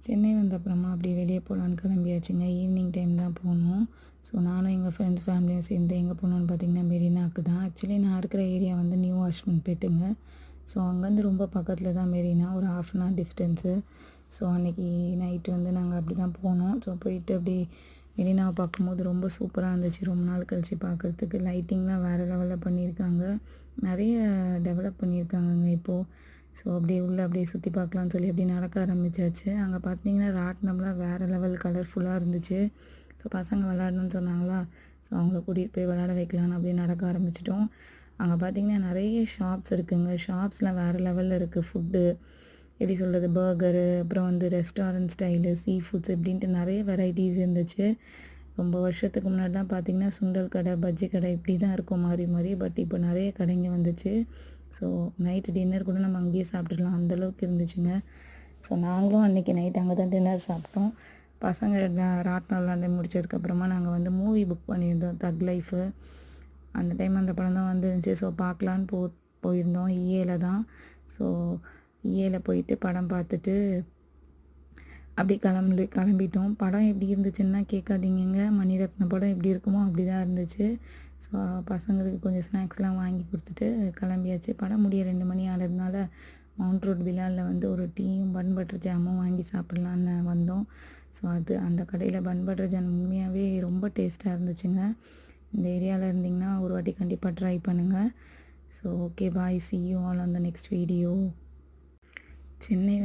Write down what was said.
சென்னை வந்த அப்புறமா அப்படியே வெளியே போகலான்னு கிளம்பியாச்சுங்க. ஈவினிங் டைம் தான் போனோம். ஸோ நானும் எங்கள் ஃப்ரெண்ட்ஸ் ஃபேமிலியும் சேர்ந்து எங்கே போனோம்னு பார்த்தீங்கன்னா, மெரினாவுக்கு தான். ஆக்சுவலி நான் இருக்கிற ஏரியா வந்து நியூ வாஷ்மன்பேட்டுங்க. ஸோ அங்கேருந்து ரொம்ப பக்கத்தில் தான் மெரினா, ஒரு 1/2 அன் ஹவர் டிஸ்டன்ஸு. ஸோ அன்றைக்கி நைட்டு வந்து நாங்கள் அப்படி தான் போனோம். ஸோ போயிட்டு அப்படி மெரினாவை பார்க்கும்போது ரொம்ப சூப்பராக இருந்துச்சு. ரொம்ப நாள் கழித்து பார்க்குறதுக்கு லைட்டிங்லாம் வேறு லெவலில் பண்ணியிருக்காங்க. நிறைய டெவலப் பண்ணியிருக்காங்கங்க இப்போது. ஸோ அப்படியே உள்ளே அப்படியே சுற்றி பார்க்கலான்னு சொல்லி அப்படியே நடக்க ஆரம்பித்தாச்சு. அங்கே பார்த்தீங்கன்னா ராட்டினம்லாம் வேறு லெவல் கலர்ஃபுல்லாக இருந்துச்சு. ஸோ பசங்க விளாடணுன்னு சொன்னாங்களா, ஸோ அவங்கள கூட்டிகிட்டு போய் விளாட வைக்கலான்னு அப்படியே நடக்க ஆரம்பிச்சிட்டோம். அங்கே பார்த்தீங்கன்னா நிறைய ஷாப்ஸ் இருக்குதுங்க. ஷாப்ஸ்லாம் வேறு லெவலில் இருக்குது. ஃபுட்டு எப்படி சொல்கிறது, பர்கரு, அப்புறம் வந்து ரெஸ்டாரண்ட் ஸ்டைலு, சீ ஃபுட்ஸ் இப்படின்ட்டு நிறைய வெரைட்டிஸ் இருந்துச்சு. ரொம்ப வருஷத்துக்கு முன்னாடிலாம் பார்த்திங்கன்னா சுண்டல் கடை, பஜ்ஜி கடை இப்படி தான் இருக்கும் மாறி மாறி. பட் இப்போ நிறைய கடைங்க வந்துச்சு. ஸோ நைட்டு டின்னர் கூட நம்ம அங்கேயே சாப்பிட்டுக்கலாம், அந்தளவுக்கு இருந்துச்சுங்க. ஸோ நாங்களும் அன்றைக்கி நைட் அங்கே தான் டின்னர் சாப்பிட்டோம். பசங்க ராட்டினம் விளாண்டு முடிச்சதுக்கப்புறமா நாங்கள் வந்து மூவி புக் பண்ணியிருந்தோம், தக் லைஃபு. அந்த டைம் அந்த படம் தான் வந்துருந்துச்சு. ஸோ பார்க்கலான்னு போயிருந்தோம். ஈஏல தான். ஸோ ஈஏல போயிட்டு படம் பார்த்துட்டு அப்படி கிளம்பிட்டோம். படம் எப்படி இருந்துச்சுன்னா கேட்காதீங்கங்க. மணிரத்னம் படம் எப்படி இருக்குமோ அப்படி தான் இருந்துச்சு. ஸோ பசங்களுக்கு கொஞ்சம் ஸ்நாக்ஸ்லாம் வாங்கி கொடுத்துட்டு கிளம்பியாச்சு. படம் முடிய 2 மணி ஆனதுனால மவுண்ட் ரோட் பிலாலில் வந்து ஒரு டீயும் பன் பட்டர் ஜாமும் வாங்கி சாப்பிட்லான்னு வந்தோம். ஸோ அந்த கடையில் பன் பட்டர் ஜாம் உண்மையாகவே ரொம்ப டேஸ்ட்டாக இருந்துச்சுங்க. இந்த ஏரியாவில் இருந்திங்கன்னா ஒரு வாட்டி கண்டிப்பாக ட்ரை பண்ணுங்கள். So okay, bye, see you all on the next video. Chennai